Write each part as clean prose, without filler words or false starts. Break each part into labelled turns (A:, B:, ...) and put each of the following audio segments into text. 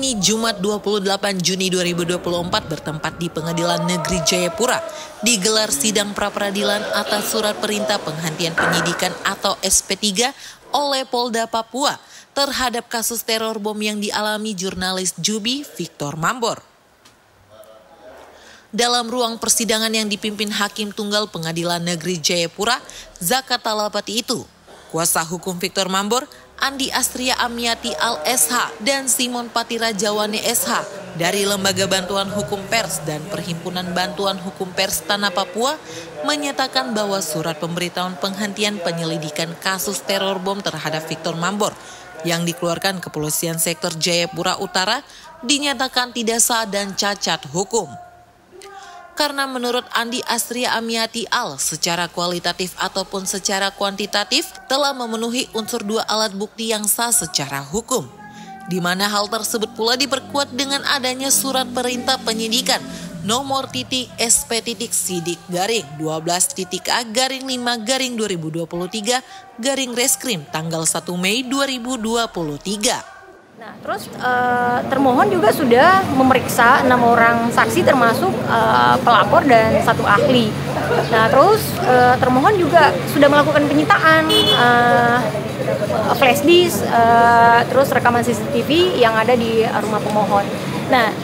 A: ini Jumat 28 Juni 2024 bertempat di Pengadilan Negeri Jayapura digelar sidang pra-peradilan atas surat perintah penghentian penyidikan atau SP3 oleh Polda Papua terhadap kasus teror bom yang dialami jurnalis Jubi Victor Mambor. Dalam ruang persidangan yang dipimpin Hakim Tunggal Pengadilan Negeri Jayapura, Zakat Talapati itu, kuasa hukum Victor Mambor, Andi Astria Amiati Al-SH dan Simon Patira Jawane SH dari Lembaga Bantuan Hukum Pers dan Perhimpunan Bantuan Hukum Pers Tanah Papua menyatakan bahwa surat pemberitahuan penghentian penyelidikan kasus teror bom terhadap Victor Mambor yang dikeluarkan Kepolisian Sektor Jayapura Utara dinyatakan tidak sah dan cacat hukum. Karena menurut Andi Astria Amiati Al, secara kualitatif ataupun secara kuantitatif telah memenuhi unsur dua alat bukti yang sah secara hukum. Di mana hal tersebut pula diperkuat dengan adanya surat perintah penyidikan nomor /SP-CD-12.A-5/2023 tanggal 1 Mei 2023.
B: Nah, terus termohon juga sudah memeriksa 6 orang saksi termasuk pelapor dan 1 ahli. Nah, terus termohon juga sudah melakukan penyitaan flash disk, terus rekaman CCTV yang ada di rumah pemohon. Nah,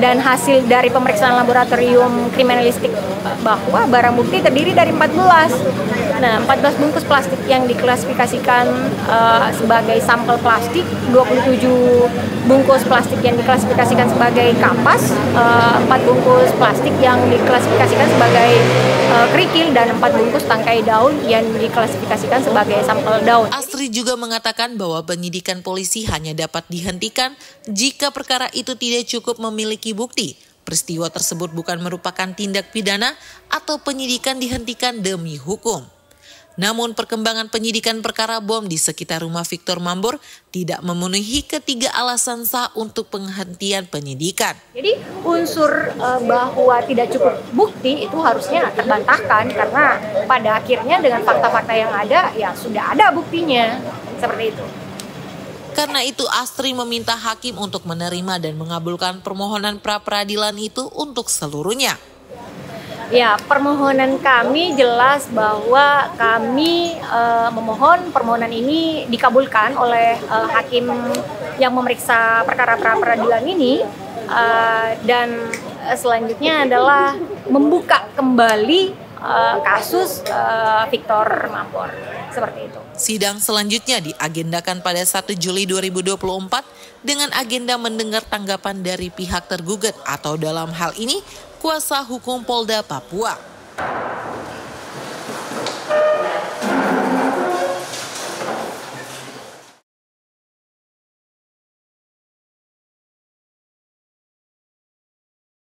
B: dan hasil dari pemeriksaan laboratorium kriminalistik bahwa barang bukti terdiri dari 14. Nah, 14 bungkus plastik yang diklasifikasikan sebagai sampel plastik, 27 bungkus plastik yang diklasifikasikan sebagai kampas, 4 bungkus plastik yang diklasifikasikan sebagai kerikil, dan 4 bungkus tangkai daun yang diklasifikasikan sebagai sampel daun.
A: Astri juga mengatakan bahwa penyidikan polisi hanya dapat dihentikan jika perkara itu tidak cukup memiliki bukti. Peristiwa tersebut bukan merupakan tindak pidana atau penyidikan dihentikan demi hukum. Namun perkembangan penyidikan perkara bom di sekitar rumah Victor Mambor tidak memenuhi ketiga alasan sah untuk penghentian penyidikan.
B: Jadi unsur bahwa tidak cukup bukti itu harusnya terbantahkan, karena pada akhirnya dengan fakta-fakta yang ada ya sudah ada buktinya, seperti itu.
A: Karena itu Astri meminta hakim untuk menerima dan mengabulkan permohonan pra-peradilan itu untuk seluruhnya.
B: Ya, permohonan kami jelas bahwa kami memohon permohonan ini dikabulkan oleh hakim yang memeriksa perkara pra-peradilan ini, dan selanjutnya adalah membuka kembali kasus Victor Mambor, seperti itu.
A: Sidang selanjutnya diagendakan pada 1 Juli 2024 dengan agenda mendengar tanggapan dari pihak tergugat atau dalam hal ini kuasa hukum Polda Papua.